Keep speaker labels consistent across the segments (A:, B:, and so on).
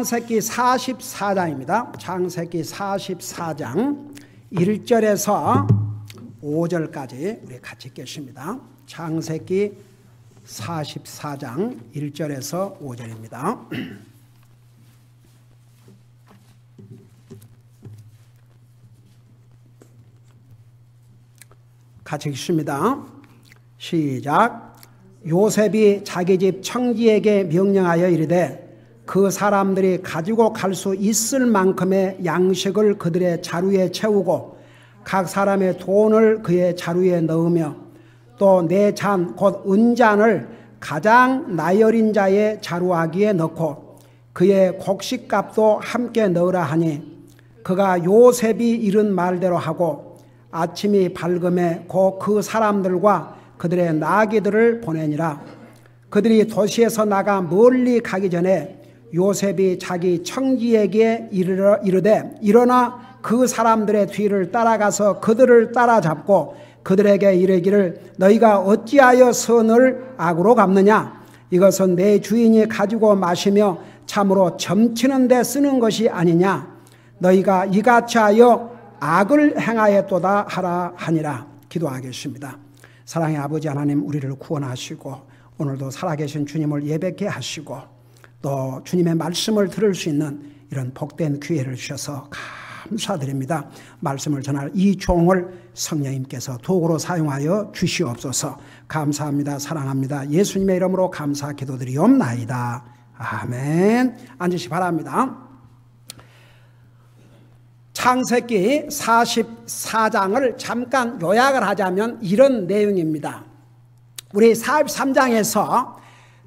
A: 창세기 44장입니다. 창세기 44장 1절에서 5절까지 우리 같이 읽겠습니다. 창세기 44장 1절에서 5절입니다. 같이 읽습니다. 시작. 요셉이 자기 집 청지에게 명령하여 이르되 그 사람들이 가지고 갈 수 있을 만큼의 양식을 그들의 자루에 채우고 각 사람의 돈을 그의 자루에 넣으며 또 내 잔 곧 은잔을 가장 나열인 자의 자루아기에 넣고 그의 곡식값도 함께 넣으라 하니 그가 요셉이 이른 말대로 하고 아침이 밝음에 곧 그 사람들과 그들의 나귀들을 보내니라. 그들이 도시에서 나가 멀리 가기 전에 요셉이 자기 청지에게 이르되 일어나 그 사람들의 뒤를 따라가서 그들을 따라잡고 그들에게 이르기를 너희가 어찌하여 선을 악으로 갚느냐? 이것은 내 주인이 가지고 마시며 참으로 점치는 데 쓰는 것이 아니냐? 너희가 이같이 하여 악을 행하였도다 하라 하니라. 기도하겠습니다. 사랑의 아버지 하나님, 우리를 구원하시고 오늘도 살아계신 주님을 예배케 하시고 또 주님의 말씀을 들을 수 있는 이런 복된 기회를 주셔서 감사드립니다. 말씀을 전할 이 종을 성령님께서 도구로 사용하여 주시옵소서. 감사합니다. 사랑합니다. 예수님의 이름으로 감사 기도드리옵나이다. 아멘. 앉으시 바랍니다. 창세기 44장을 잠깐 요약을 하자면 이런 내용입니다. 우리 43장에서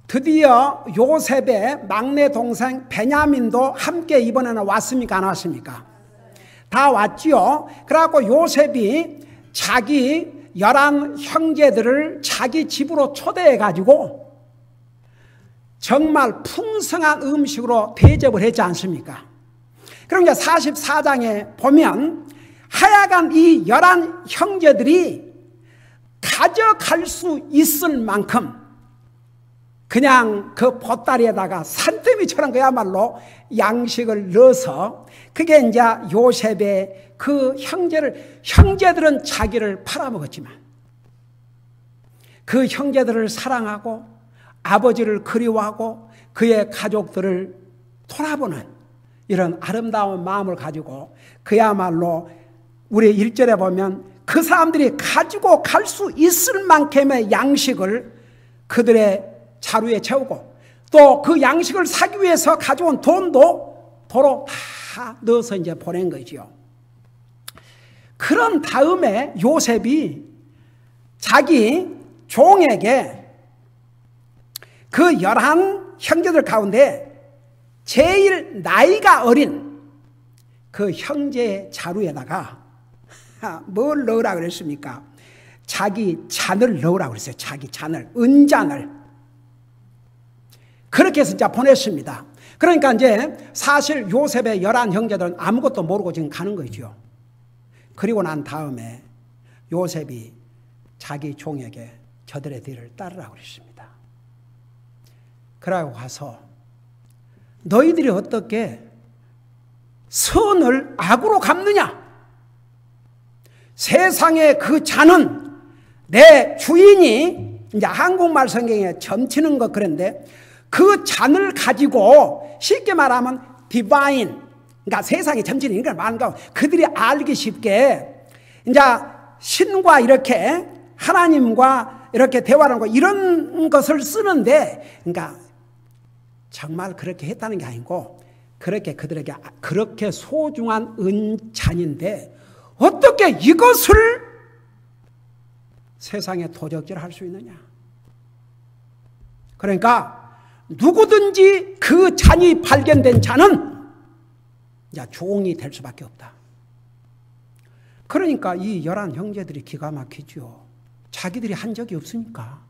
A: 드디어 요셉의 막내 동생 베냐민도 함께 이번에는 왔습니까? 안 왔습니까? 다 왔지요. 그래갖고 요셉이 자기 11 형제들을 자기 집으로 초대해가지고 정말 풍성한 음식으로 대접을 했지 않습니까? 그럼 이제 44장에 보면 하여간 이 11 형제들이 가져갈 수 있을 만큼 그냥 그 보따리에다가 산더미처럼 그야말로 양식을 넣어서 그게 이제 요셉의 그 형제들은 자기를 팔아먹었지만 그 형제들을 사랑하고 아버지를 그리워하고 그의 가족들을 돌아보는 이런 아름다운 마음을 가지고 그야말로 우리 1절에 보면 그 사람들이 가지고 갈 수 있을 만큼의 양식을 그들의 자루에 채우고 또 그 양식을 사기 위해서 가져온 돈도 도로 다 넣어서 이제 보낸 거죠. 그런 다음에 요셉이 자기 종에게 그 11 형제들 가운데 제일 나이가 어린 그 형제의 자루에다가 뭘 넣으라 그랬습니까? 자기 잔을 넣으라 그랬어요. 자기 잔을, 은잔을. 그렇게 해서 이제 보냈습니다. 그러니까 이제 사실 요셉의 11 형제들은 아무것도 모르고 지금 가는 거죠. 그리고 난 다음에 요셉이 자기 종에게 저들의 뒤를 따르라고 그랬습니다. 그러고 가서 너희들이 어떻게 선을 악으로 갚느냐? 세상의 그 잔은 내 주인이 이제 한국말 성경에 점치는 것 그런데 그 잔을 가지고 쉽게 말하면 디바인, 그러니까 세상에 점치는 걸 말하는 거 그들이 알기 쉽게 이제 신과 이렇게 하나님과 이렇게 대화를 하고 이런 것을 쓰는데 그러니까 정말 그렇게 했다는 게 아니고 그렇게 그들에게 그렇게 소중한 은잔인데 어떻게 이것을 세상에 도적질할 수 있느냐? 그러니까 누구든지 그 잔이 발견된 자는 이제 종이 될 수밖에 없다. 그러니까 이 11 형제들이 기가 막히죠. 자기들이 한 적이 없으니까.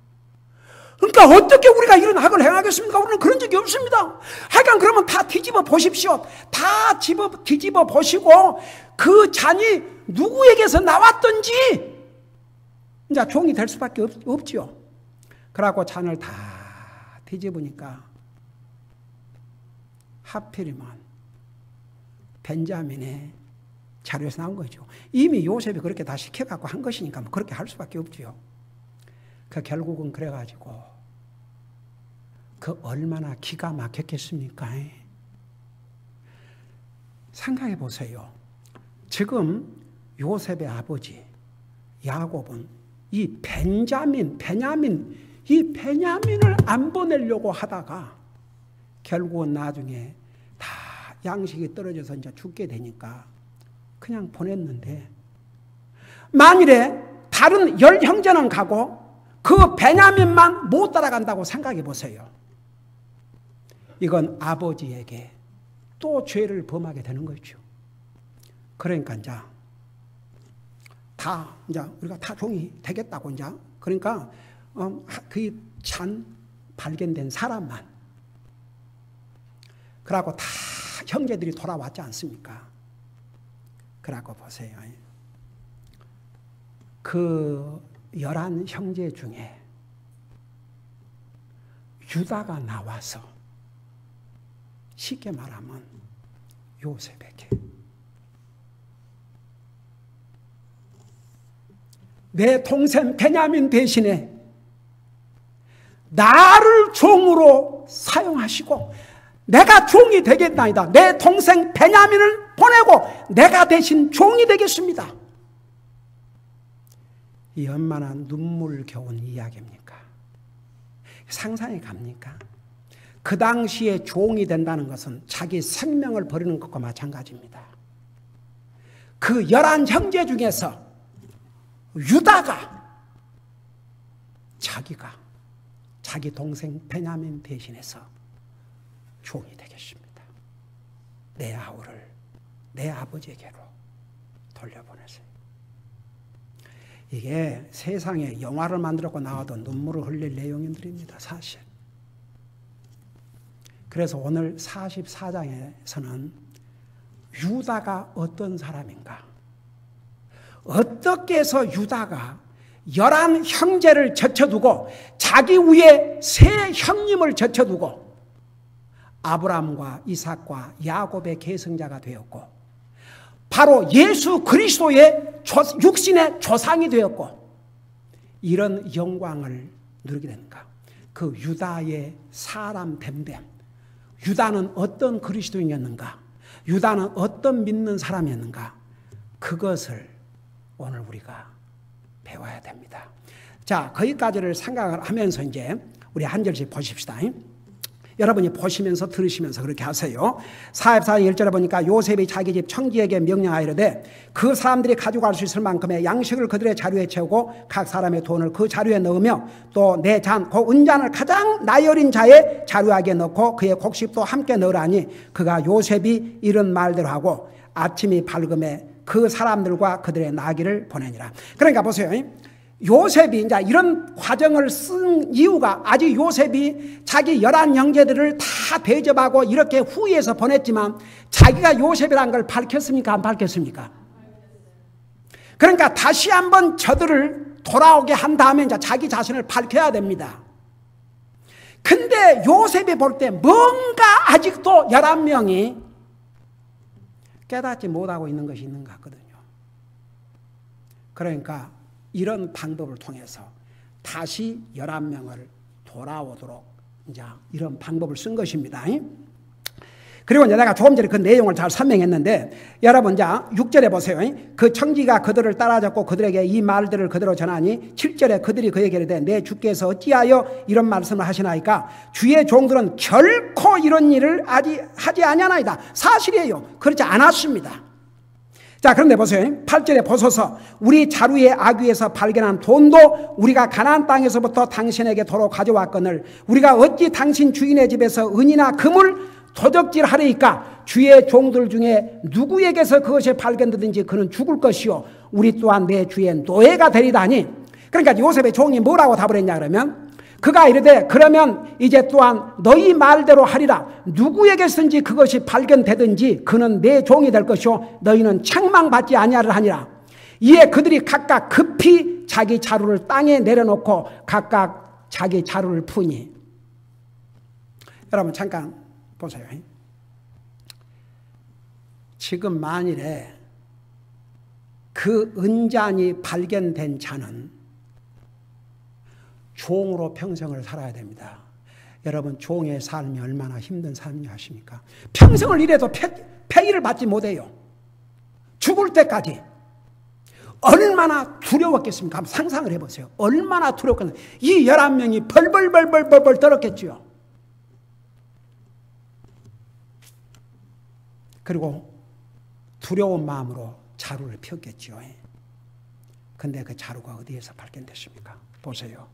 A: 그러니까 어떻게 우리가 이런 악을 행하겠습니까? 우리는 그런 적이 없습니다. 하여간 그러면 다 뒤집어 보십시오. 다 뒤집어 보시고 그 잔이 누구에게서 나왔든지 이제 종이 될 수밖에 없지요. 그러고 잔을 다 뒤집으니까 하필이면 벤자민의 자료에서 나온 거죠. 이미 요셉이 그렇게 다 시켜갖고 한 것이니까 뭐 그렇게 할 수밖에 없죠. 그 결국은 그래가지고 그 얼마나 기가 막혔겠습니까? 생각해 보세요. 지금 요셉의 아버지 야곱은 이 베냐민을 안 보내려고 하다가 결국은 나중에 다 양식이 떨어져서 이제 죽게 되니까 그냥 보냈는데, 만일에 다른 10형제는 가고 그 베냐민만 못 따라간다고 생각해 보세요. 이건 아버지에게 또 죄를 범하게 되는 거죠. 그러니까 이제 우리가 다 종이 되겠다고 이제, 그러니까 그 잔 발견된 사람만, 그러고 다 형제들이 돌아왔지 않습니까? 그러고 보세요. 그 11형제 중에 유다가 나와서 쉽게 말하면 요셉에게 내 동생 베냐민 대신에 나를 종으로 사용하시고 내가 종이 되겠나이다. 내 동생 베냐민을 보내고 내가 대신 종이 되겠습니다. 이 얼마나 눈물겨운 이야기입니까? 상상이 갑니까? 그 당시에 종이 된다는 것은 자기 생명을 버리는 것과 마찬가지입니다. 그 11형제 중에서 유다가 자기 동생 베냐민 대신해서 종이 되겠습니다. 내 아우를 내 아버지에게로 돌려보내세요. 이게 세상에 영화를 만들었고 나와도 눈물을 흘릴 내용들입니다. 사실. 그래서 오늘 44장에서는 유다가 어떤 사람인가, 어떻게 해서 유다가 11형제를 젖혀두고 자기 위에 세 형님을 젖혀두고 아브라함과 이삭과 야곱의 계승자가 되었고 바로 예수 그리스도의 육신의 조상이 되었고 이런 영광을 누리게 되는가. 그 유다의 사람 됨됨, 유다는 어떤 그리스도인이었는가, 유다는 어떤 믿는 사람이었는가, 그것을 오늘 우리가 배워야 됩니다. 자, 거기까지를 생각을 하면서 이제 우리 한 절씩 보십시다. 여러분이 보시면서 들으시면서 그렇게 하세요. 44장 1절에 보니까 요셉이 자기 집 청지에게 명령하이르되 그 사람들이 가지고 갈 수 있을 만큼의 양식을 그들의 자루에 채우고 각 사람의 돈을 그 자루에 넣으며 또 내 잔, 그 은잔을 가장 나이 어린 자의 자루하게 넣고 그의 곡식도 함께 넣으라니 그가 요셉이 이런 말대로 하고 아침이 밝음에 그 사람들과 그들의 나귀를 보내니라. 그러니까 보세요. 요셉이 이제 이런 과정을 쓴 이유가, 아직 요셉이 자기 11형제들을 다 대접하고 이렇게 후위해서 보냈지만 자기가 요셉이라는 걸 밝혔습니까? 안 밝혔습니까? 그러니까 다시 한번 저들을 돌아오게 한 다음에 이제 자기 자신을 밝혀야 됩니다. 근데 요셉이 볼 때 뭔가 아직도 11명이 깨닫지 못하고 있는 것이 있는 것 같거든요. 그러니까 이런 방법을 통해서 다시 11명을 돌아오도록 이제 이런 방법을 쓴 것입니다. 그리고 이제 내가 조금 전에 그 내용을 잘 설명했는데 여러분 이제 6절에 보세요. 그 청지가 그들을 따라잡고 그들에게 이 말들을 그대로 전하니 7절에 그들이 그에게 이르되 내 주께서 어찌하여 이런 말씀을 하시나이까 주의 종들은 결코 이런 일을 하지 아니하나이다. 사실이에요. 그렇지 않았습니다. 자, 그런데 보세요. 8절에 보소서 우리 자루의 아귀에서 발견한 돈도 우리가 가나안 땅에서부터 당신에게 도로 가져왔거늘 우리가 어찌 당신 주인의 집에서 은이나 금을 도적질하리이까 주의 종들 중에 누구에게서 그것이 발견되든지 그는 죽을 것이요 우리 또한 내 주의 노예가 되리다니. 그러니까 요셉의 종이 뭐라고 답을 했냐 그러면 그가 이르되 그러면 이제 또한 너희 말대로 하리라. 누구에게서든지 그것이 발견되든지 그는 내 종이 될 것이요 너희는 책망받지 아니하리라 하니라. 이에 그들이 각각 급히 자기 자루를 땅에 내려놓고 각각 자기 자루를 푸니. 여러분 잠깐 보세요. 지금 만일에 그 은잔이 발견된 자는 종으로 평생을 살아야 됩니다. 여러분, 종의 삶이 얼마나 힘든 삶인지 아십니까? 평생을 일해도 폐기를 받지 못해요. 죽을 때까지. 얼마나 두려웠겠습니까? 한번 상상을 해보세요. 얼마나 두려웠겠어요. 이 11명이 벌벌벌벌벌 떨었겠죠. 그리고 두려운 마음으로 자루를 폈겠죠. 근데 그 자루가 어디에서 발견됐습니까? 보세요.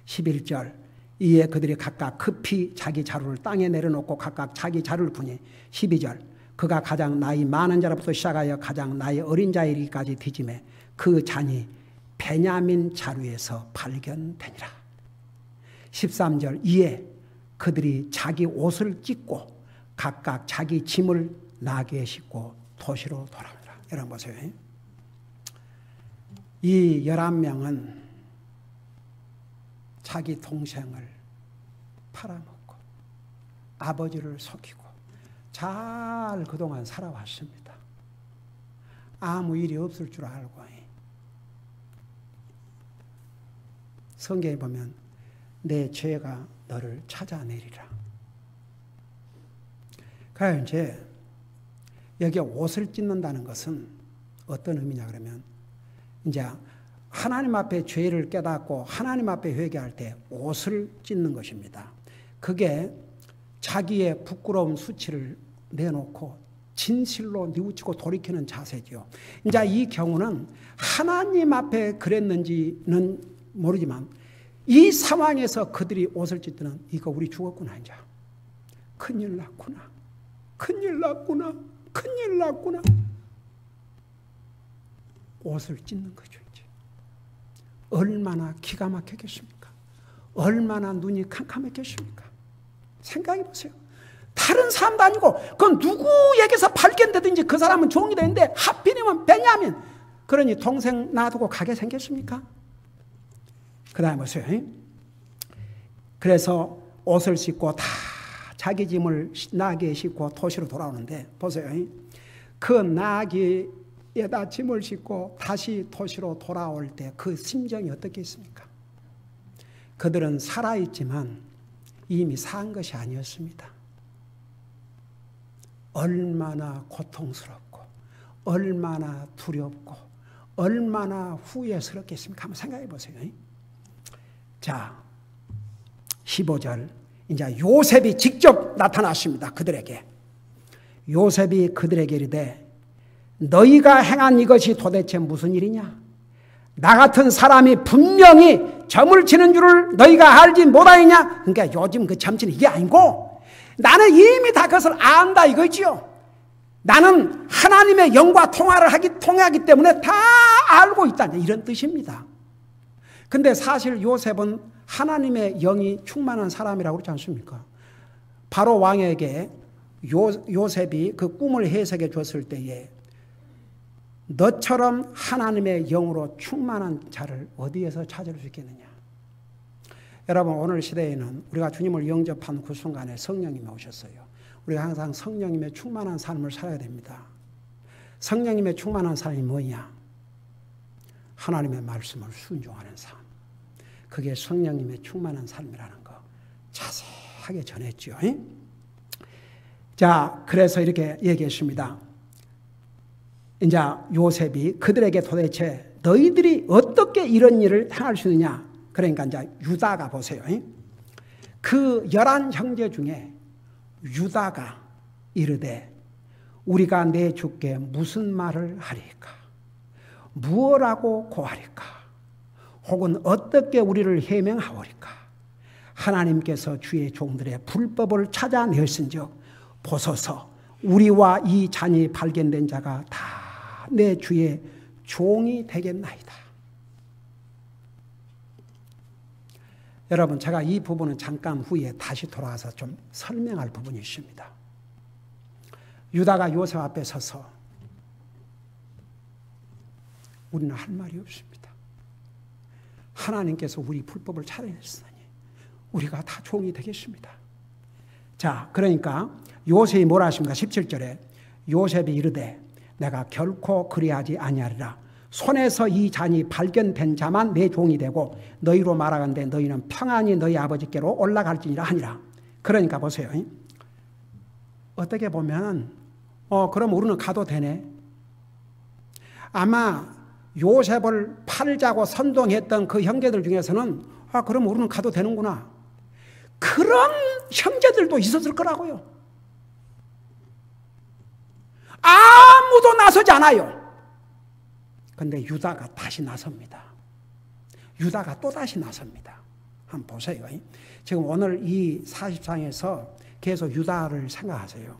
A: 11절. 이에 그들이 각각 급히 자기 자루를 땅에 내려놓고 각각 자기 자루를 푸니 12절. 그가 가장 나이 많은 자로부터 시작하여 가장 나이 어린 자에 이르기까지 뒤짐에 그 잔이 베냐민 자루에서 발견되니라. 13절. 이에 그들이 자기 옷을 찢고 각각 자기 짐을 나귀에 싣고 도시로 돌아오니라. 여러분 보세요. 이 11명은 자기 동생을 팔아먹고 아버지를 속이고 잘 그동안 살아왔습니다. 아무 일이 없을 줄 알고. 성경에 보면 내 죄가 너를 찾아내리라. 그래서 이제 여기 옷을 찢는다는 것은 어떤 의미냐 그러면 이제 하나님 앞에 죄를 깨닫고 하나님 앞에 회개할 때 옷을 찢는 것입니다. 그게 자기의 부끄러운 수치를 내놓고 진실로 뉘우치고 돌이키는 자세죠. 이제 이 경우는 하나님 앞에 그랬는지는 모르지만 이 상황에서 그들이 옷을 찢는 이거 우리 죽었구나 이제. 큰일 났구나. 큰일 났구나. 큰일 났구나. 옷을 찢는 거죠. 이제. 얼마나 기가 막혔겠습니까? 얼마나 눈이 캄캄했겠습니까? 생각해 보세요. 다른 사람도 아니고 그건 누구에게서 발견되든지 그 사람은 종이 되는데 하필이면 베냐민. 그러니 동생 놔두고 가게 생겼습니까? 그 다음에 보세요. 그래서 옷을 씻고 다 자기 짐을 나귀에 싣고 도시로 돌아오는데 보세요. 그 나귀에다 짐을 싣고 다시 도시로 돌아올 때 그 심정이 어떻겠습니까? 그들은 살아있지만 이미 산 것이 아니었습니다. 얼마나 고통스럽고 얼마나 두렵고 얼마나 후회스럽겠습니까? 한번 생각해 보세요. 자, 15절. 이제 요셉이 직접 나타났습니다. 그들에게. 요셉이 그들에게 이르되 너희가 행한 이것이 도대체 무슨 일이냐? 나 같은 사람이 분명히 점을 치는 줄을 너희가 알지 못하느냐? 그러니까 요즘 그 점치는 이게 아니고 나는 이미 다 그것을 안다 이거지요. 나는 하나님의 영과 통하기 때문에 다 알고 있다. 이런 뜻입니다. 근데 사실 요셉은 하나님의 영이 충만한 사람이라고 그러지 않습니까? 바로 왕에게 요셉이 그 꿈을 해석해 줬을 때에 너처럼 하나님의 영으로 충만한 자를 어디에서 찾을 수 있겠느냐? 여러분, 오늘 시대에는 우리가 주님을 영접한 그 순간에 성령님이 오셨어요. 우리가 항상 성령님의 충만한 삶을 살아야 됩니다. 성령님의 충만한 삶이 뭐냐? 하나님의 말씀을 순종하는 삶. 그게 성령님의 충만한 삶이라는 거 자세하게 전했죠. 자, 그래서 이렇게 얘기했습니다. 이제 요셉이 그들에게 도대체 너희들이 어떻게 이런 일을 행할 수 있느냐? 그러니까 이제 유다가 보세요. 그 11 형제 중에 유다가 이르되 우리가 내 주께 무슨 말을 하리까? 무엇라고 고하리까? 혹은 어떻게 우리를 해명하오리까? 하나님께서 주의 종들의 불법을 찾아내었은즉 보소서 우리와 이 잔이 발견된 자가 다 내 주의 종이 되겠나이다. 여러분, 제가 이 부분은 잠깐 후에 다시 돌아와서 좀 설명할 부분이 있습니다. 유다가 요셉 앞에 서서 우리는 할 말이 없습니다. 하나님께서 우리 불법을 찾아냈으니 우리가 다 종이 되겠습니다. 자, 그러니까 요셉이 뭐라 하십니까? 17절에 요셉이 이르되 내가 결코 그리하지 아니하리라. 손에서 이 잔이 발견된 자만 내 종이 되고 너희로 말하건대 너희는 평안히 너희 아버지께로 올라갈지니라 하니라. 그러니까 보세요. 어떻게 보면 그럼 우리는 가도 되네. 아마 요셉을 팔자고 선동했던 그 형제들 중에서는 그럼 우리는 가도 되는구나. 그런 형제들도 있었을 거라고요. 아무도 나서지 않아요. 근데 유다가 다시 나섭니다. 유다가 또다시 나섭니다. 한번 보세요. 지금 오늘 이 40장에서 계속 유다를 생각하세요.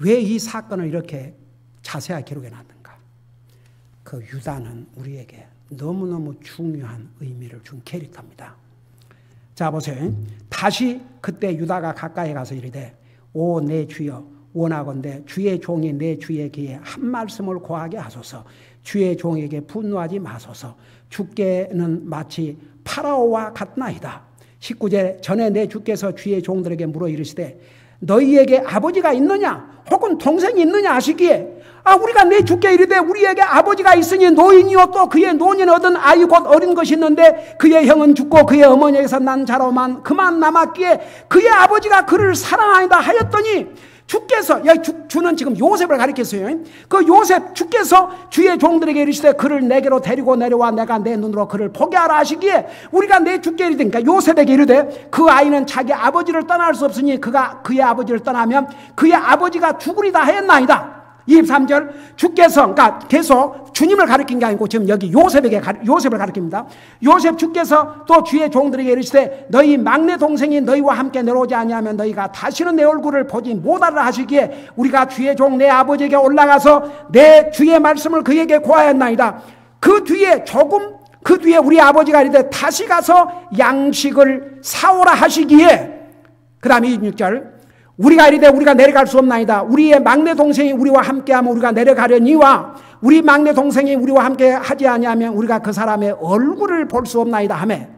A: 왜 이 사건을 이렇게 자세하게 기록해 놨는가? 그 유다는 우리에게 너무너무 중요한 의미를 준 캐릭터입니다. 자 보세요. 다시 그때 유다가 가까이 가서 이르되 오 내 주여 원하건대 주의 종이 내 주의 귀에 한 말씀을 고하게 하소서. 주의 종에게 분노하지 마소서. 주께는 마치 파라오와 같나이다. 19절 전에 내 주께서 주의 종들에게 물어 이르시되 너희에게 아버지가 있느냐 혹은 동생이 있느냐 하시기에 우리가 내 주께 이르되 우리에게 아버지가 있으니 노인이요 또 그의 노년 얻은 아이 곧 어린 것이 있는데 그의 형은 죽고 그의 어머니에게서 난 자로만 그만 남았기에 그의 아버지가 그를 사랑하니다 하였더니 주께서 주는 지금 요셉을 가리켰어요. 그 요셉 주께서 주의 종들에게 이르시되 그를 내게로 데리고 내려와 내가 내 눈으로 그를 보게 하라 하시기에 우리가 내 주께 이르되 그러니까 요셉에게 이르되 그 아이는 자기 아버지를 떠날 수 없으니 그가 그의 아버지를 떠나면 그의 아버지가 죽으리다 하였나이다. 23절 주께서 그러니까 계속 주님을 가리킨 게 아니고 지금 여기 요셉을 가리킵니다. 요셉 주께서 또 주의 종들에게 이르시되 너희 막내 동생이 너희와 함께 내려오지 아니하면 너희가 다시는 내 얼굴을 보지 못하리라 하시기에 우리가 주의 종 내 아버지에게 올라가서 내 주의 말씀을 그에게 고하였나이다. 그 뒤에 우리 아버지가 이르되 다시 가서 양식을 사오라 하시기에 그 다음 26절 우리가 이르되 우리가 내려갈 수 없나이다. 우리의 막내 동생이 우리와 함께하면 우리가 내려가려니와 우리 막내 동생이 우리와 함께 하지 아니하면 우리가 그 사람의 얼굴을 볼 수 없나이다 하매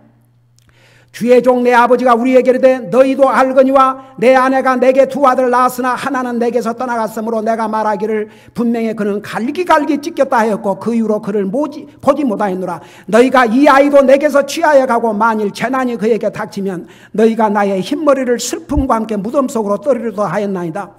A: 주의 종 내 아버지가 우리에게 이르되 너희도 알거니와 내 아내가 내게 두 아들을 낳았으나 하나는 내게서 떠나갔으므로 내가 말하기를 분명히 그는 갈기갈기 찢겼다 하였고 그 이후로 그를 보지 못하였노라. 너희가 이 아이도 내게서 취하여 가고 만일 재난이 그에게 닥치면 너희가 나의 흰머리를 슬픔과 함께 무덤 속으로 떨어리도다 하였나이다.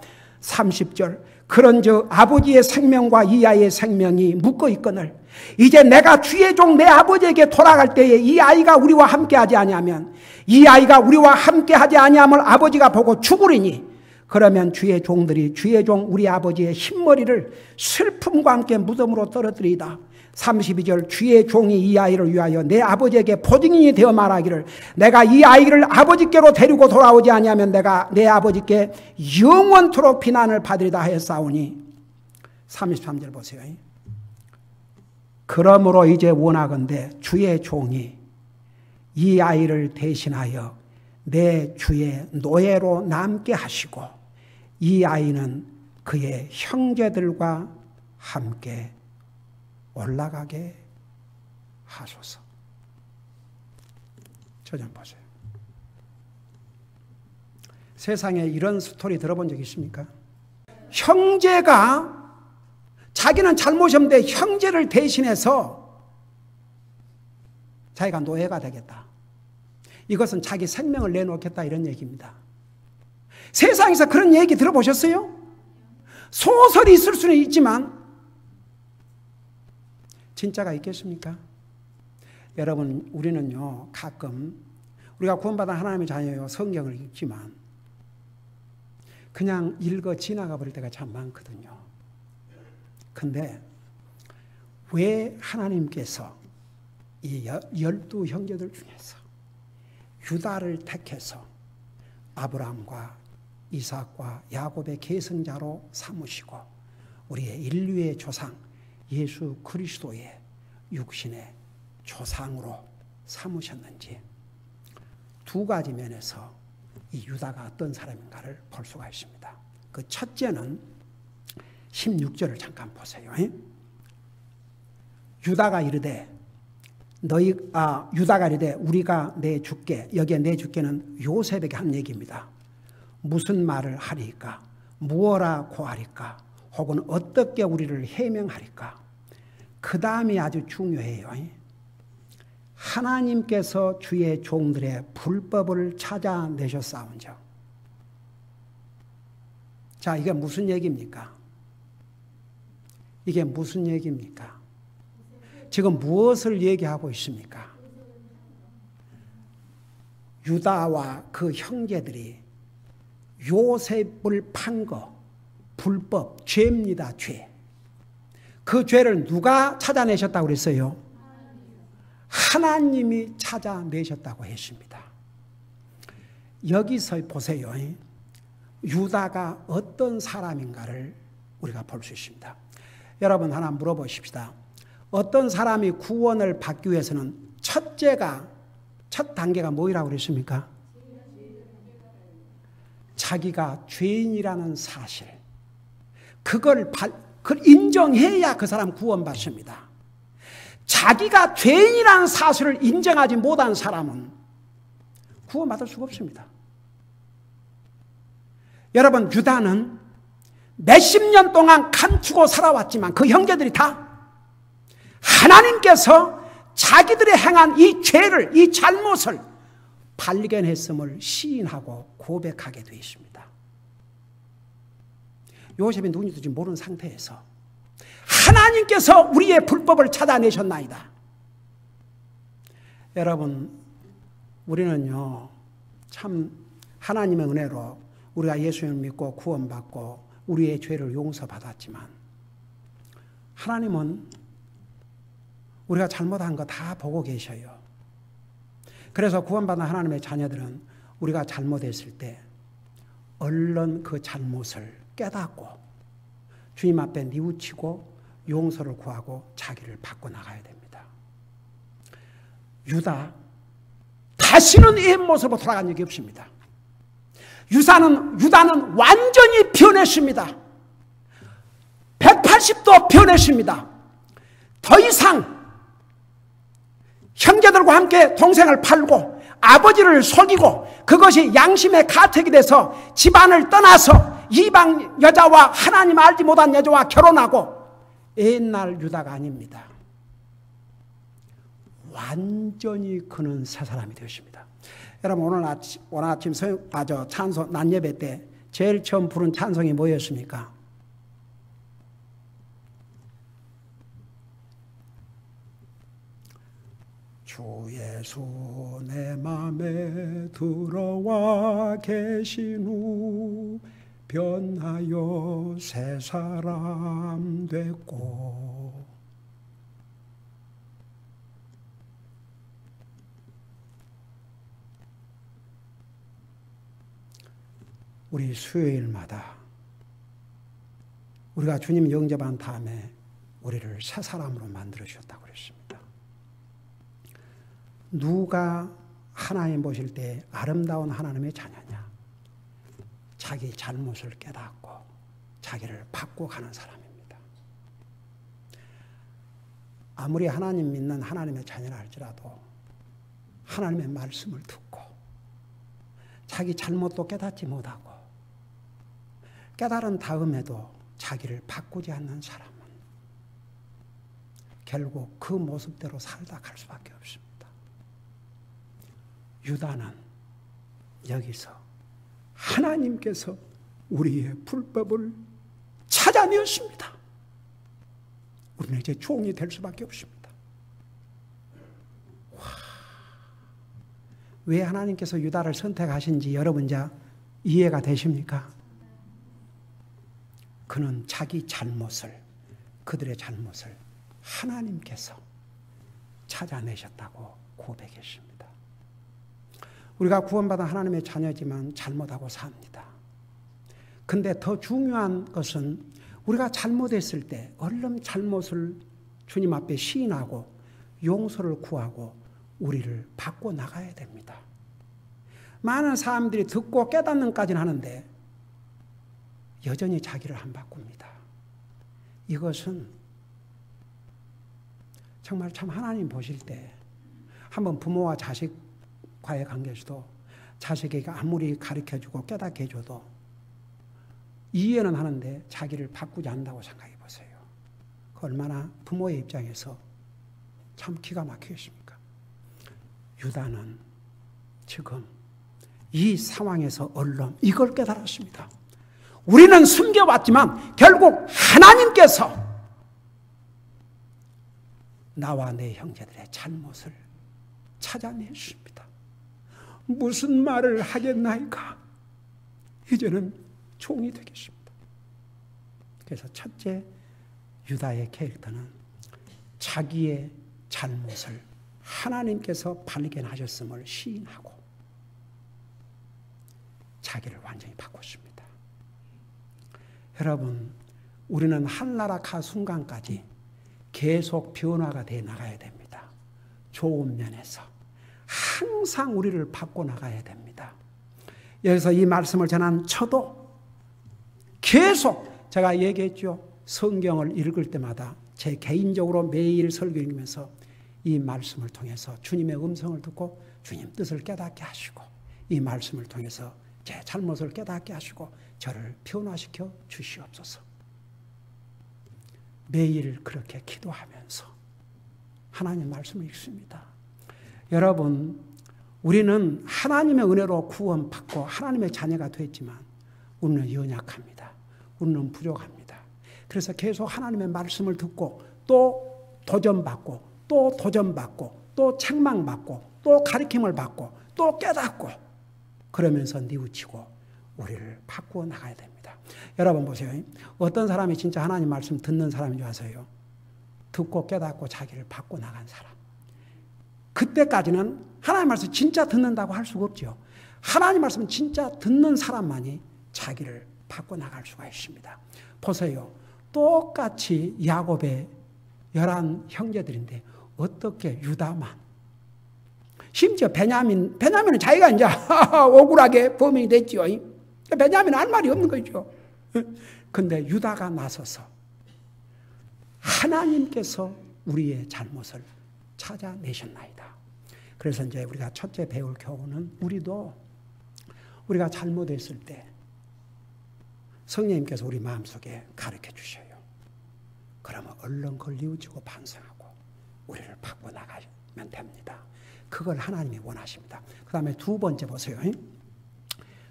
A: 30절 그런즉 아버지의 생명과 이 아이의 생명이 묶어 있거늘 이제 내가 주의 종 내 아버지에게 돌아갈 때에 이 아이가 우리와 함께하지 아니하면 이 아이가 우리와 함께하지 아니함을 아버지가 보고 죽으리니 그러면 주의 종들이 주의 종 우리 아버지의 흰머리를 슬픔과 함께 무덤으로 떨어뜨리이다. 32절 주의 종이 이 아이를 위하여 내 아버지에게 보증인이 되어 말하기를 내가 이 아이를 아버지께로 데리고 돌아오지 아니하면 내가 내 아버지께 영원토록 비난을 받으리다 하였사오니 33절 보세요. 그러므로 이제 원하건대 주의 종이 이 아이를 대신하여 내 주의 노예로 남게 하시고 이 아이는 그의 형제들과 함께 올라가게 하소서. 저 좀 보세요. 세상에 이런 스토리 들어본 적 있습니까? 형제가 자기는 잘못이 없는데 형제를 대신해서 자기가 노예가 되겠다. 이것은 자기 생명을 내놓겠다 이런 얘기입니다. 세상에서 그런 얘기 들어보셨어요? 소설이 있을 수는 있지만 진짜가 있겠습니까? 여러분 우리는요 가끔 우리가 구원받은 하나님의 자녀요 성경을 읽지만 그냥 읽어 지나가 버릴 때가 참 많거든요. 근데 왜 하나님께서 이 12 형제들 중에서 유다를 택해서 아브라함과 이삭과 야곱의 계승자로 삼으시고 우리의 인류의 조상 예수 그리스도의 육신의 조상으로 삼으셨는지 두 가지 면에서 이 유다가 어떤 사람인가를 볼 수가 있습니다. 그 첫째는 16절을 잠깐 보세요. 유다가 이르되 유다가 이르되 우리가 내 주께 여기에 내 주께는 요셉에게 한 얘기입니다. 무슨 말을 하리까 무어라 고하리까 혹은 어떻게 우리를 해명하리까? 그 다음이 아주 중요해요. 하나님께서 주의 종들의 불법을 찾아내셨사온즉. 자, 이게 무슨 얘기입니까? 이게 무슨 얘기입니까? 지금 무엇을 얘기하고 있습니까? 유다와 그 형제들이 요셉을 판 거, 불법, 죄입니다, 죄. 그 죄를 누가 찾아내셨다고 그랬어요? 하나님이 찾아내셨다고 했습니다. 여기서 보세요. 유다가 어떤 사람인가를 우리가 볼 수 있습니다. 여러분 하나 물어보십시다. 어떤 사람이 구원을 받기 위해서는 첫 단계가 뭐라고 그랬습니까? 자기가 죄인이라는 사실. 그걸 인정해야 그 사람 구원받습니다. 자기가 죄인이라는 사실을 인정하지 못한 사람은 구원받을 수가 없습니다. 여러분, 유다는 몇십 년 동안 감추고 살아왔지만 그 형제들이 다 하나님께서 자기들이 행한 이 죄를, 이 잘못을 발견했음을 시인하고 고백하게 되어 있습니다. 요셉이 누군지도 지금 모르는 상태에서 하나님께서 우리의 불법을 찾아내셨나이다. 여러분, 우리는요, 참 하나님의 은혜로 우리가 예수님을 믿고 구원받고 우리의 죄를 용서받았지만 하나님은 우리가 잘못한 거 다 보고 계셔요. 그래서 구원받은 하나님의 자녀들은 우리가 잘못했을 때 얼른 그 잘못을 깨닫고 주님 앞에 뉘우치고 용서를 구하고 자기를 바꿔나가야 됩니다. 유다, 다시는 옛 모습으로 돌아간 적이 없습니다. 유다는 완전히 변했습니다. 180도 변했습니다. 더 이상 형제들과 함께 동생을 팔고 아버지를 속이고 그것이 양심의 가책이 돼서 집안을 떠나서 이방 여자와 하나님 알지 못한 여자와 결혼하고 옛날 유다가 아닙니다. 완전히 그는 새 사람이 되었습니다. 여러분, 오늘 아침 찬송 낮 예배 때 제일 처음 부른 찬송이 뭐였습니까? 주 예수 내 맘에 들어와 계신 후 변하여 새 사람 됐고 우리 수요일마다 우리가 주님 영접한 다음에 우리를 새 사람으로 만들어 주셨다고 그랬습니다. 누가 하나님 보실 때 아름다운 하나님의 자녀냐? 자기 잘못을 깨닫고 자기를 바꿔가는 사람입니다. 아무리 하나님 믿는 하나님의 자녀라 할지라도 하나님의 말씀을 듣고 자기 잘못도 깨닫지 못하고 깨달은 다음에도 자기를 바꾸지 않는 사람은 결국 그 모습대로 살다 갈 수밖에 없습니다. 유다는 여기서 하나님께서 우리의 불법을 찾아내었습니다. 우리는 이제 종이 될 수밖에 없습니다. 왜 하나님께서 유다를 선택하신지 여러분 이제 이해가 되십니까? 그는 그들의 잘못을 하나님께서 찾아내셨다고 고백했습니다. 우리가 구원받은 하나님의 자녀지만 잘못하고 삽니다. 근데 더 중요한 것은 우리가 잘못했을 때 얼른 잘못을 주님 앞에 시인하고 용서를 구하고 우리를 바꿔나가야 됩니다. 많은 사람들이 듣고 깨닫는까지는 하는데 여전히 자기를 안 바꿉니다. 이것은 정말 참 하나님 보실 때 한번 부모와 자식과의 관계에서도 자식에게 아무리 가르쳐주고 깨닫게 해줘도 이해는 하는데 자기를 바꾸지 않는다고 생각해 보세요. 그 얼마나 부모의 입장에서 참 기가 막히겠습니까? 유다는 지금 이 상황에서 얼른 이걸 깨달았습니다. 우리는 숨겨왔지만 결국 하나님께서 나와 내 형제들의 잘못을 찾아내십니다. 무슨 말을 하겠나이까? 이제는 종이 되겠습니다. 그래서 첫째, 유다의 캐릭터는 자기의 잘못을 하나님께서 발견하셨음을 시인하고 자기를 완전히 바꿨습니다. 여러분, 우리는 한나라카 순간까지 계속 변화가 돼 나가야 됩니다. 좋은 면에서 항상 우리를 바꿔 나가야 됩니다. 여기서 이 말씀을 전한 저도 계속 제가 얘기했죠. 성경을 읽을 때마다 제 개인적으로 매일 설교 읽으면서 이 말씀을 통해서 주님의 음성을 듣고 주님 뜻을 깨닫게 하시고 이 말씀을 통해서 제 잘못을 깨닫게 하시고 저를 변화시켜 주시옵소서. 매일 그렇게 기도하면서 하나님 말씀을 읽습니다. 여러분, 우리는 하나님의 은혜로 구원받고 하나님의 자녀가 됐지만 우리는 연약합니다. 우리는 부족합니다. 그래서 계속 하나님의 말씀을 듣고 또 도전받고 또 도전받고 또 책망받고 또 가르침을 받고 또 깨닫고 그러면서 뉘우치고 우리를 바꾸어 나가야 됩니다. 여러분 보세요. 어떤 사람이 진짜 하나님 말씀 듣는 사람인 줄 아세요? 듣고 깨닫고 자기를 바꾸어 나간 사람. 그때까지는 하나님 말씀 진짜 듣는다고 할 수가 없죠. 하나님 말씀 진짜 듣는 사람만이 자기를 바꾸어 나갈 수가 있습니다. 보세요. 똑같이 야곱의 11 형제들인데 어떻게 유다만, 심지어 베냐민은 자기가 이제 억울하게 범인이 됐죠. 베냐민은 할 말이 없는 거죠. 근데 유다가 나서서 하나님께서 우리의 잘못을 찾아내셨나이다. 그래서 이제 우리가 첫째 배울 교훈은 우리가 잘못했을 때 성령님께서 우리 마음속에 가르쳐 주셔요. 그러면 얼른 그걸 뉘우치고 반성하고 우리를 바꿔 나가면 됩니다. 그걸 하나님이 원하십니다. 그 다음에 두 번째 보세요.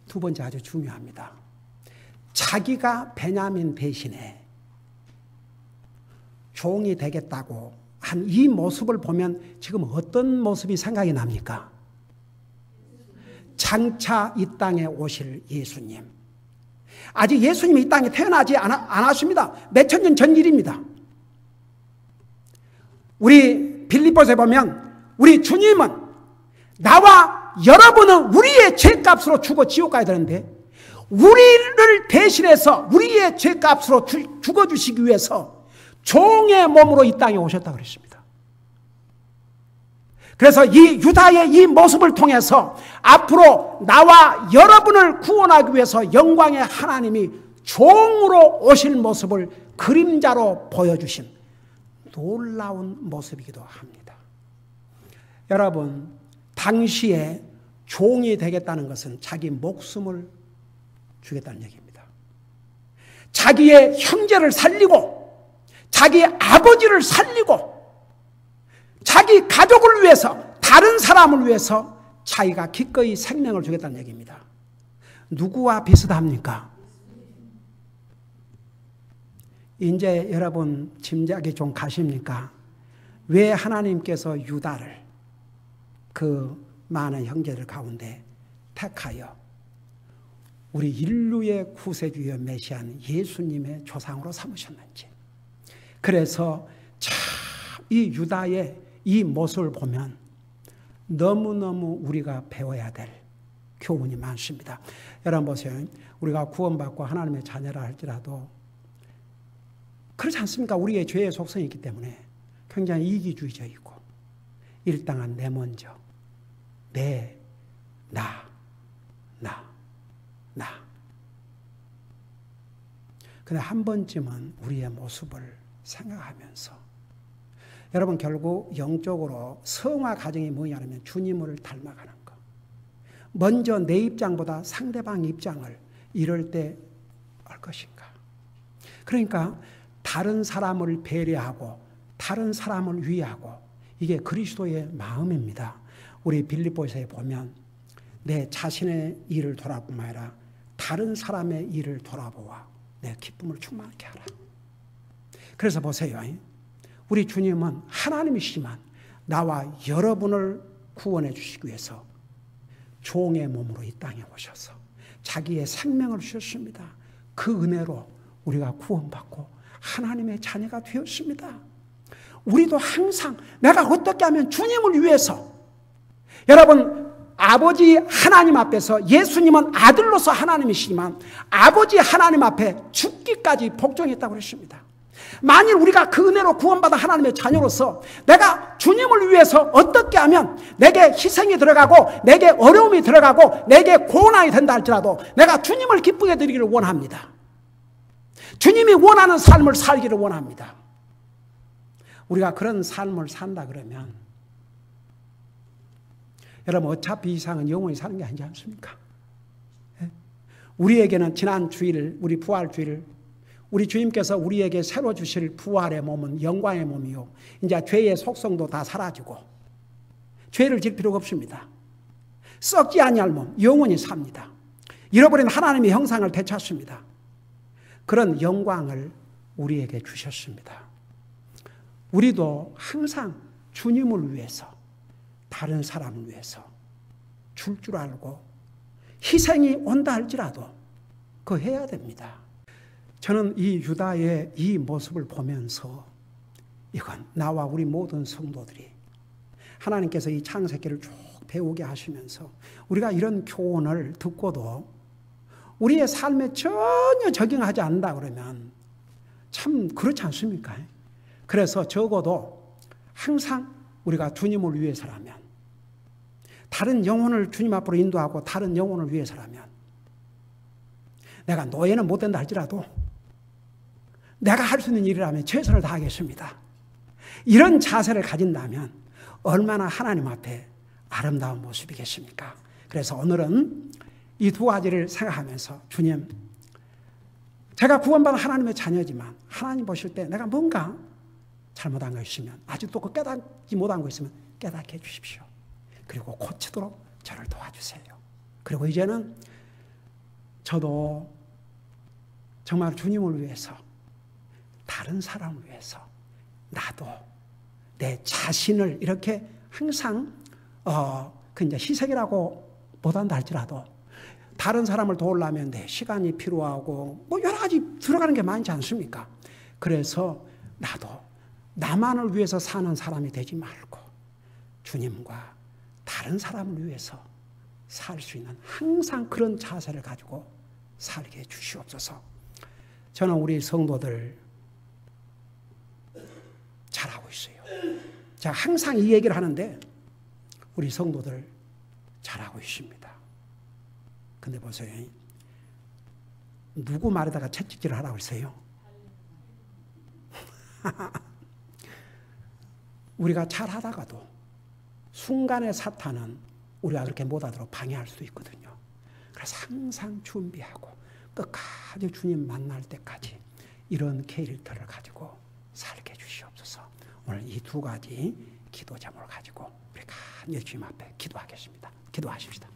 A: 두 번째 아주 중요합니다. 자기가 베냐민 대신에 종이 되겠다고 한 이 모습을 보면 지금 어떤 모습이 생각이 납니까? 장차 이 땅에 오실 예수님. 아직 예수님이 이 땅에 태어나지 않았습니다. 몇천 년 전 일입니다. 우리 빌립보서에 보면 우리 주님은 나와 여러분은 우리의 죄값으로 죽어 지옥 가야 되는데 우리를 대신해서 우리의 죄값으로 죽어주시기 위해서 종의 몸으로 이 땅에 오셨다고 그랬습니다. 그래서 이 유다의 이 모습을 통해서 앞으로 나와 여러분을 구원하기 위해서 영광의 하나님이 종으로 오실 모습을 그림자로 보여주신 놀라운 모습이기도 합니다. 여러분, 당시에 종이 되겠다는 것은 자기 목숨을 주겠다는 얘기입니다. 자기의 형제를 살리고 자기 아버지를 살리고 자기 가족을 위해서 다른 사람을 위해서 자기가 기꺼이 생명을 주겠다는 얘기입니다. 누구와 비슷합니까? 이제 여러분 짐작이 좀 가십니까? 왜 하나님께서 유다를 그 많은 형제들 가운데 택하여 우리 인류의 구세주여 메시아는 예수님의 조상으로 삼으셨는지. 그래서 참 이 유다의 이 모습을 보면 너무너무 우리가 배워야 될 교훈이 많습니다. 여러분 보세요. 우리가 구원받고 하나님의 자녀라 할지라도 그렇지 않습니까? 우리의 죄의 속성이 있기 때문에 굉장히 이기주의적이고 일당한 내 먼저, 내, 나. 근데 한 번쯤은 우리의 모습을 생각하면서 여러분 결국 영적으로 성화 과정이 뭐냐면 주님을 닮아가는 것. 먼저 내 입장보다 상대방 입장을 이럴 때 것인가? 그러니까 다른 사람을 배려하고 다른 사람을 위하고 이게 그리스도의 마음입니다. 우리 빌립보서에 보면 내 자신의 일을 돌아보면 아니라 다른 사람의 일을 돌아보아 내 기쁨을 충만하게 하라. 그래서 보세요. 우리 주님은 하나님이시지만 나와 여러분을 구원해 주시기 위해서 종의 몸으로 이 땅에 오셔서 자기의 생명을 주셨습니다. 그 은혜로 우리가 구원받고 하나님의 자녀가 되었습니다. 우리도 항상 내가 어떻게 하면 주님을 위해서, 여러분 아버지 하나님 앞에서, 예수님은 아들로서 하나님이시지만 아버지 하나님 앞에 죽기까지 복종했다고 그랬습니다. 만일 우리가 그 은혜로 구원받은 하나님의 자녀로서 내가 주님을 위해서 어떻게 하면 내게 희생이 들어가고 내게 어려움이 들어가고 내게 고난이 된다 할지라도 내가 주님을 기쁘게 드리기를 원합니다. 주님이 원하는 삶을 살기를 원합니다. 우리가 그런 삶을 산다 그러면 여러분 어차피 이 세상은 영원히 사는 게 아니지 않습니까? 우리에게는 지난 주일, 우리 부활 주일, 우리 주님께서 우리에게 새로 주실 부활의 몸은 영광의 몸이요, 이제 죄의 속성도 다 사라지고 죄를 질 필요가 없습니다. 썩지 아니할 몸, 영원히 삽니다. 잃어버린 하나님의 형상을 되찾습니다. 그런 영광을 우리에게 주셨습니다. 우리도 항상 주님을 위해서, 다른 사람을 위해서 줄 알고 희생이 온다 할지라도 그거 해야 됩니다. 저는 이 유다의 이 모습을 보면서 이건 나와 우리 모든 성도들이 하나님께서 이 창세기를 쭉 배우게 하시면서 우리가 이런 교훈을 듣고도 우리의 삶에 전혀 적용하지 않는다 그러면 참 그렇지 않습니까? 그래서 적어도 항상 우리가 주님을 위해서라면, 다른 영혼을 주님 앞으로 인도하고 다른 영혼을 위해서라면, 내가 노예는 못 된다 할지라도 내가 할 수 있는 일이라면 최선을 다하겠습니다. 이런 자세를 가진다면 얼마나 하나님 앞에 아름다운 모습이겠습니까? 그래서 오늘은 이 두 가지를 생각하면서, 주님, 제가 구원받은 하나님의 자녀지만 하나님 보실 때 내가 뭔가 잘못한 거 있으면, 아직도 그 깨닫지 못한 거 있으면 깨닫게 해주십시오. 그리고 고치도록 저를 도와주세요. 그리고 이제는 저도 정말 주님을 위해서, 다른 사람을 위해서, 나도 내 자신을 이렇게 항상 그 이제 희생이라고 못한다 할지라도 다른 사람을 도우려면 내 시간이 필요하고 뭐 여러 가지 들어가는 게 많지 않습니까? 그래서 나도 나만을 위해서 사는 사람이 되지 말고 주님과 다른 사람을 위해서 살 수 있는 항상 그런 자세를 가지고 살게 해주시옵소서. 저는 우리 성도들 잘하고 있어요. 제가 항상 이 얘기를 하는데 우리 성도들 잘하고 있습니다. 근데 보세요. 누구 말에다가 채찍질을 하라고 했어요? 우리가 잘하다가도 순간의 사탄은 우리가 그렇게 못하도록 방해할 수도 있거든요. 그래서 항상 준비하고 끝까지 주님 만날 때까지 이런 캐릭터를 가지고 살게 해주시옵소서. 오늘 이 두 가지 기도 제목을 가지고 우리 간절히 주님 앞에 기도하겠습니다. 기도하십시다.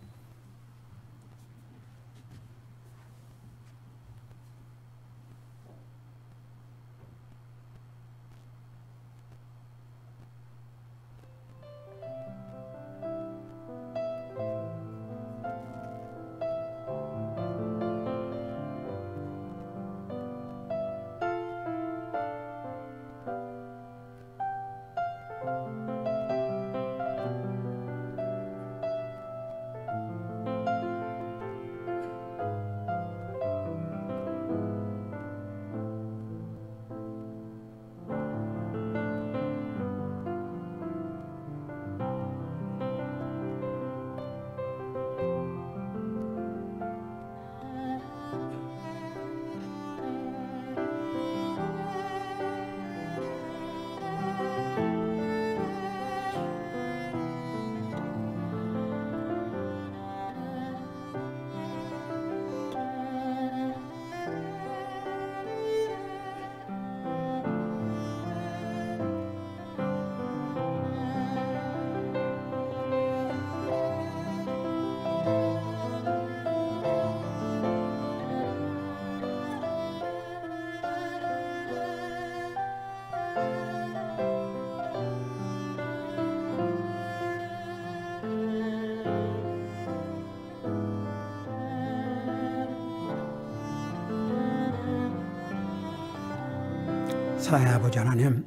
A: 사랑의 아버지 하나님,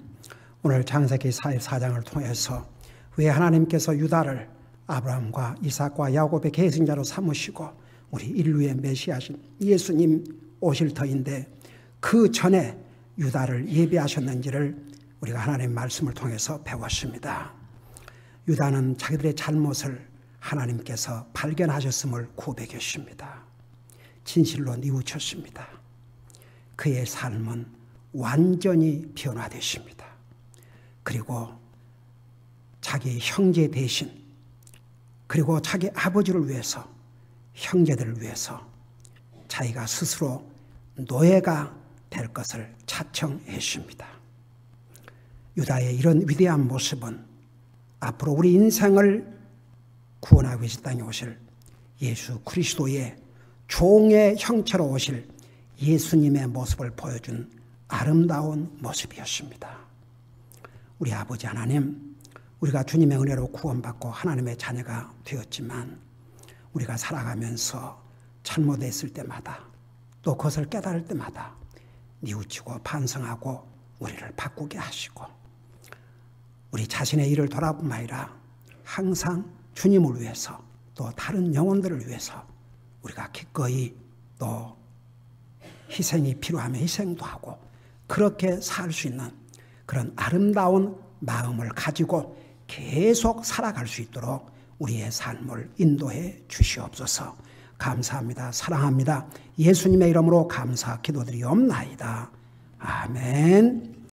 A: 오늘 창세기 44장을 통해서 왜 하나님께서 유다를 아브라함과 이삭과 야곱의 계승자로 삼으시고 우리 인류의 메시아신 예수님 오실 터인데 그 전에 유다를 예비하셨는지를 우리가 하나님의 말씀을 통해서 배웠습니다. 유다는 자기들의 잘못을 하나님께서 발견하셨음을 고백했습니다. 진실로 뉘우쳤습니다. 그의 삶은 완전히 변화됐습니다. 그리고 자기 형제 대신, 그리고 자기 아버지를 위해서, 형제들을 위해서 자기가 스스로 노예가 될 것을 자청했습니다. 유다의 이런 위대한 모습은 앞으로 우리 인생을 구원하기 위해서 땅에 오실 예수 그리스도의 종의 형체로 오실 예수님의 모습을 보여준 아름다운 모습이었습니다. 우리 아버지 하나님, 우리가 주님의 은혜로 구원받고 하나님의 자녀가 되었지만 우리가 살아가면서 잘못했을 때마다 또 그것을 깨달을 때마다 뉘우치고 반성하고 우리를 바꾸게 하시고 우리 자신의 일을 돌아보면 아니라 항상 주님을 위해서 또 다른 영혼들을 위해서 우리가 기꺼이 또 희생이 필요하면 희생도 하고 그렇게 살 수 있는 그런 아름다운 마음을 가지고 계속 살아갈 수 있도록 우리의 삶을 인도해 주시옵소서. 감사합니다. 사랑합니다. 예수님의 이름으로 감사 기도드리옵나이다. 아멘.